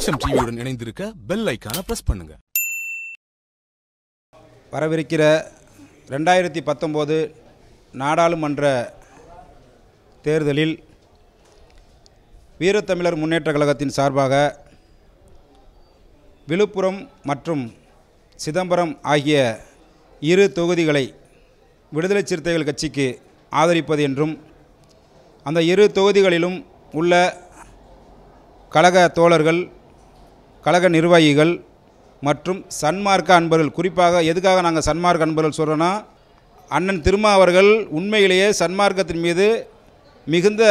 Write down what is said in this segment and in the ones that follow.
தேசம் டிவியுடன் இணைந்திருக்க பெல் ஐகானை பிரஸ் பண்ணுங்க. வரவிருக்கிற 2019 நாடாளுமன்ற தேர்தலில் வீரத்தமிழர் முன்னேற்றக் கழகத்தின் சார்பாக விழுப்புரம் மற்றும் சிதம்பரம் ஆகிய இரு தொகுதிகளை விடுதலை சிறுத்தைகள் கட்சிக்கு ஆதரிப்பது என்றும் அந்த இரு தொகுதிகளிலும் உள்ள கழக தோழர்கள், கழக நிர்வாகிகள் மற்றும் சன்மார்க்க அன்பர்கள், குறிப்பாக எதுக்காக நாங்கள் சன்மார்க்க அன்பர்கள் சொல்கிறோன்னா, அண்ணன் திருமா அவர்கள் உண்மையிலேயே சன்மார்க்கத்தின் மீது மிகுந்த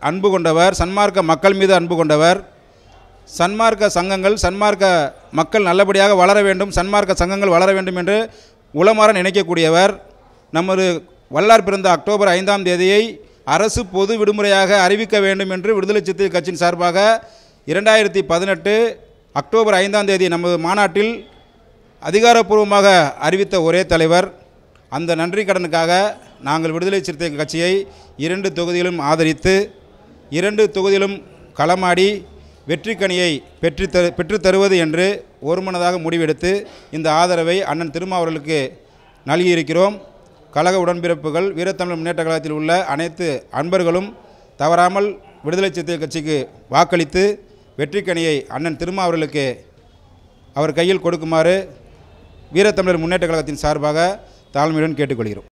அன்பு கொண்டவர், சன்மார்க்க மக்கள் மீது அன்பு கொண்டவர். சன்மார்க்க சங்கங்கள், சன்மார்க்க மக்கள் நல்லபடியாக வளர வேண்டும், சன்மார்க்க சங்கங்கள் வளர வேண்டும் என்று உளமாற நினைக்கக்கூடியவர். நமது வல்லார் பிறந்த அக்டோபர் 5ஆம் தேதியை அரசு பொது விடுமுறையாக அறிவிக்க வேண்டும் என்று விடுதலை சிறுத்தைகள் கட்சியின் சார்பாக 2018 அக்டோபர் 5ஆம் தேதி நமது மாநாட்டில் அதிகாரப்பூர்வமாக அறிவித்த ஒரே தலைவர். அந்த நன்றி கடனுக்காக நாங்கள் விடுதலை சிறுத்தைகள் கட்சியை 2 தொகுதியிலும் ஆதரித்து 2 தொகுதியிலும் களமாடி வெற்றிக்கனியை பெற்று தருவது என்று ஒருமனதாக முடிவெடுத்து இந்த ஆதரவை அண்ணன் திருமா அவர்களுக்கு நல்கியிருக்கிறோம். கழக உடன்பிறப்புகள், வீரத்தமிழர் முன்னேற்றக் கழகத்தில் உள்ள அனைத்து அன்பர்களும் தவறாமல் விடுதலை சிறுத்தைகள் கட்சிக்கு வாக்களித்து வெற்றிக்கனியை அண்ணன் திருமா அவர்களுக்கு அவர் கையில் கொடுக்குமாறு வீரத்தமிழர் முன்னேற்றக் கழகத்தின் சார்பாக தாழ்மையுடன் கேட்டுக்கொள்கிறோம்.